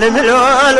الملول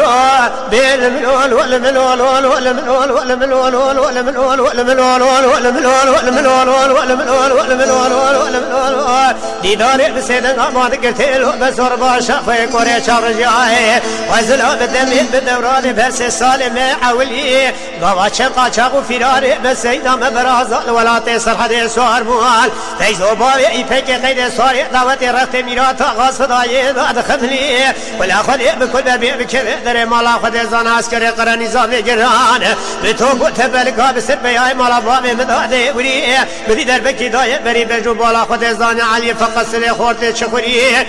بالملول والملول والملول والملول والملول والملول والملول والملول والملول والملول والملول ديداري بسيدنا ما ذكرتيلو بزور باشا في كوري شرجاي وزلا بدمي بدوراني بس السالم عولي قوا شقا شاقو فراري بسيدنا مبرازال ولا تيسر حديث سوار موال تيزو باوي ايفك قيد سواري دعوتي رخت ميراتا غاصداي بعد خمني ولا خدي بكل بابي بكذا دري مالا خدي زانا عسكري قراني زافي جران بتوقو تبالكا بسر بياي مالا بابي مدادي وري بدي دربكي داي بري بجو بالا خدي زانا علي فقط سلي خورتي شكوري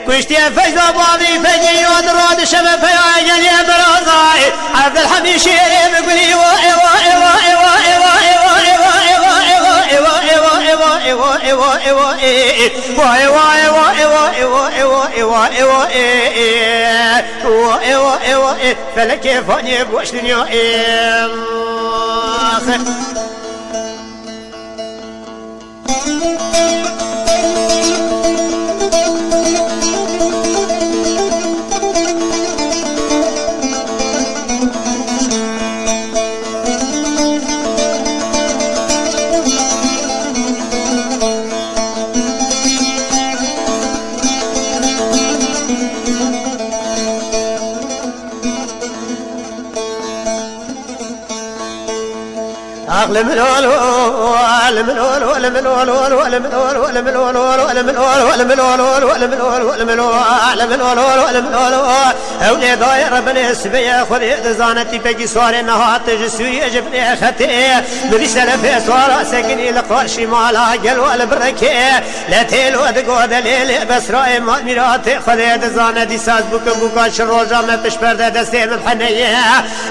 كشتي فجدا بابي فجي ودراد شبه بياي جلي برازاي عبد الحميد شيري بقولي وا ايوا ايوا ايوا ايوا ايوا ايوا ايوا ايوا ايوا ايوا ايوا ايوا ايوا فلك فاني بوش دنيا الملول والملول والملول والملول والملول والملول والملول والملول والملول والملول اولي ضاير بني سبيا خذي زانتي بقي صار نهات جسوي جبني ختي بدي سلفي صار سكني لقرش مالا قل والبركي لا تيلو دقود ليل بس راي ما ميراتي خذي زانتي ساز بوكا شروجا ما بشبر دستي محنيه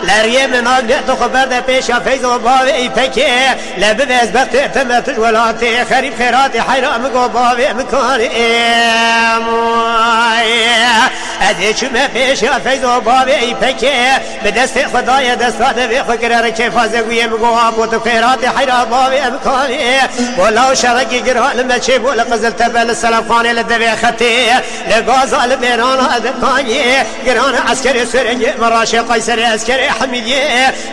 لا ريم ناقت خبر ده بيشا فيزو باوي بكي لا ببز بختي تمت ولاتي خريب خيراتي حيرام قبابي مكاني اديش ما بيشا فيزو بابي بكي بدستي خدايا دستات في فكر كيف ازقوي مقواب وتخيراتي حيرام بابي مكاني ولا شرقي قران ما تشيب ولا قزل تبل السلام خاني للدبي ختي لغازال بيران ادقاني قران عسكري سرنجي مراشي قيسري عسكري حميدي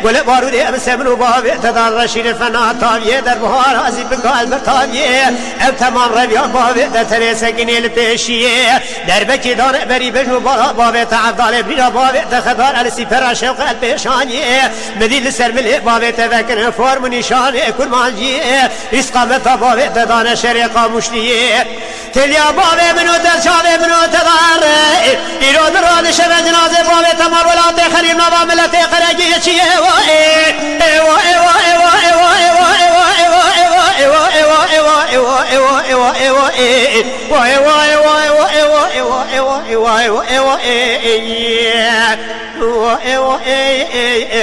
قول بارودي مسمنو بابي تدار رشيد الفنا طابيه در بهار ازي بقال مرطابيه اب تمام ربيع بابي در تريسكني البيشيه دربكي دار بري بجو بابا بابي تعبدال بيرا بابي تخدار على سفر شوق البيشانيه مدي لسرمل بابي تذكر فورم نشانه كل مالجي اسقامت بابي تدان شريقه مشليه تليا بابي منو تشابه منو تدار يرود راد شبه جنازه بابي تمر ولا تخريم نوا ملتي قرجي شيه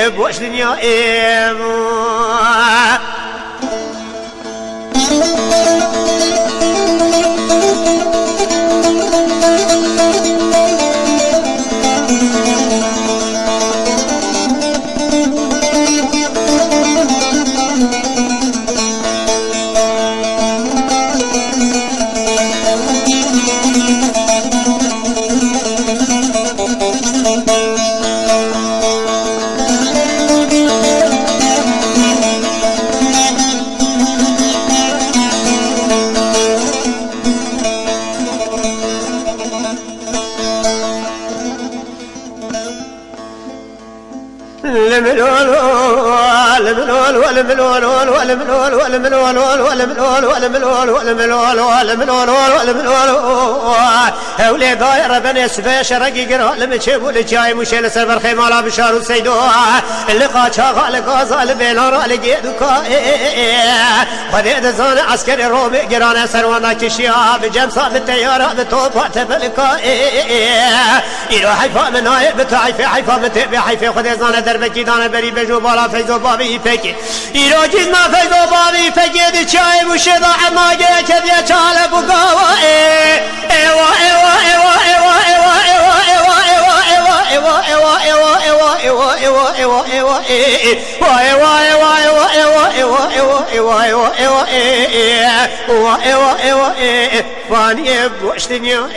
بوش دنيا الملول اولي دايره بني سفاش رقي قرا لما تشبوا الجاي مشيل سفر خيمالا بشار وسيدو اللقاء شاغل غازال بيلار لقيدوكا بديت زان عسكري رومي قرانا سروانا كشيا بجمسا بالتيارة بتوبة تبلكا إلو حيفا من هاي بتاعي في حيفا بتبي حيفا خدي زان دربكي دانا بري بجو بالا فيزو بابي فكي إلو جيد ما فيزو بابي فكي دي شاي وشيدا عماجي كذي چال بقاوا ايوا ايوا ايوا ايوا ايوا ايوا ايوا ايوا ايوا ايوا فاني بوش دنيا